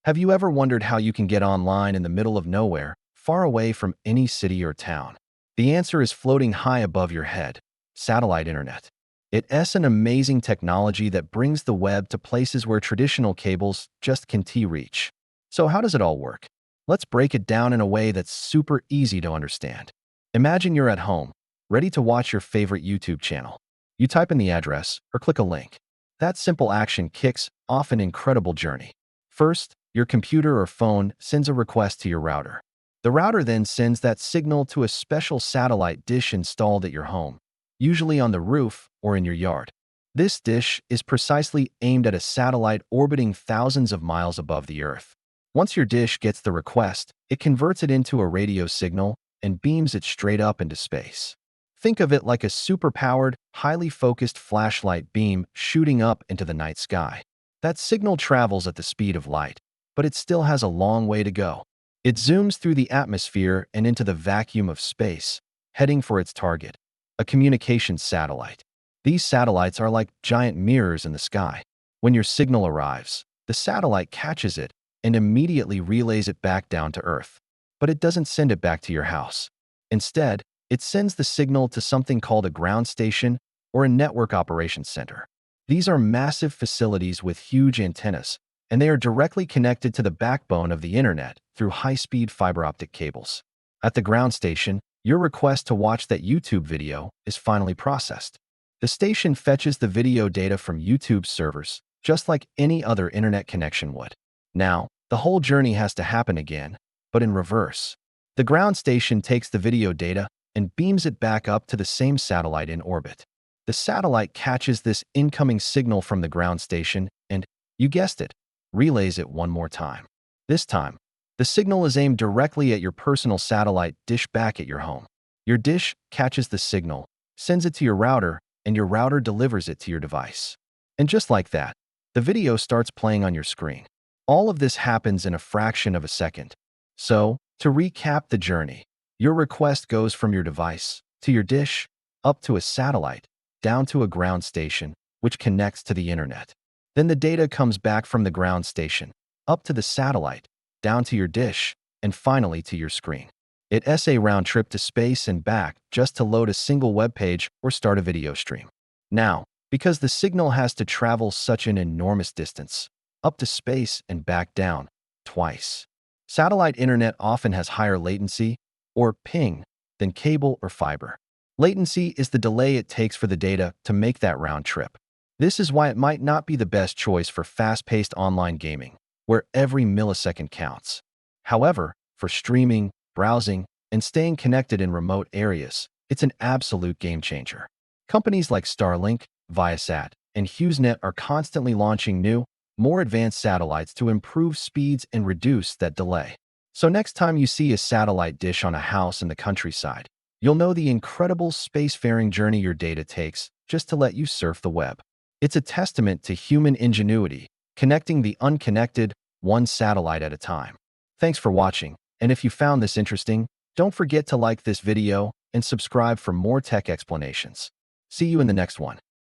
Have you ever wondered how you can get online in the middle of nowhere, far away from any city or town? The answer is floating high above your head: satellite internet. It's an amazing technology that brings the web to places where traditional cables just can't reach. So how does it all work? Let's break it down in a way that's super easy to understand. Imagine you're at home, ready to watch your favorite YouTube channel. You type in the address or click a link. That simple action kicks off an incredible journey. First, your computer or phone sends a request to your router. The router then sends that signal to a special satellite dish installed at your home, usually on the roof or in your yard. This dish is precisely aimed at a satellite orbiting thousands of miles above the Earth. Once your dish gets the request, it converts it into a radio signal and beams it straight up into space. Think of it like a super-powered, highly focused flashlight beam shooting up into the night sky. That signal travels at the speed of light, but it still has a long way to go. It zooms through the atmosphere and into the vacuum of space, heading for its target: a communications satellite. These satellites are like giant mirrors in the sky. When your signal arrives, the satellite catches it and immediately relays it back down to Earth. But it doesn't send it back to your house. Instead, it sends the signal to something called a ground station or a network operations center. These are massive facilities with huge antennas, and they are directly connected to the backbone of the internet through high-speed fiber optic cables. At the ground station, your request to watch that YouTube video is finally processed. The station fetches the video data from YouTube's servers, just like any other internet connection would. Now, the whole journey has to happen again, but in reverse. The ground station takes the video data and beams it back up to the same satellite in orbit. The satellite catches this incoming signal from the ground station and, you guessed it, relays it one more time. This time, the signal is aimed directly at your personal satellite dish back at your home. Your dish catches the signal, sends it to your router, and your router delivers it to your device. And just like that, the video starts playing on your screen. All of this happens in a fraction of a second. So, to recap the journey, your request goes from your device to your dish, up to a satellite, down to a ground station, which connects to the internet. Then the data comes back from the ground station, up to the satellite, down to your dish, and finally to your screen. It's a round trip to space and back just to load a single web page or start a video stream. Now, because the signal has to travel such an enormous distance, up to space and back down, twice, satellite internet often has higher latency, or ping, than cable or fiber. Latency is the delay it takes for the data to make that round trip. This is why it might not be the best choice for fast-paced online gaming, where every millisecond counts. However, for streaming, browsing, and staying connected in remote areas, it's an absolute game changer. Companies like Starlink, Viasat, and HughesNet are constantly launching new, more advanced satellites to improve speeds and reduce that delay. So next time you see a satellite dish on a house in the countryside, you'll know the incredible spacefaring journey your data takes just to let you surf the web. It's a testament to human ingenuity, connecting the unconnected, one satellite at a time. Thanks for watching, and if you found this interesting, don't forget to like this video and subscribe for more tech explanations. See you in the next one.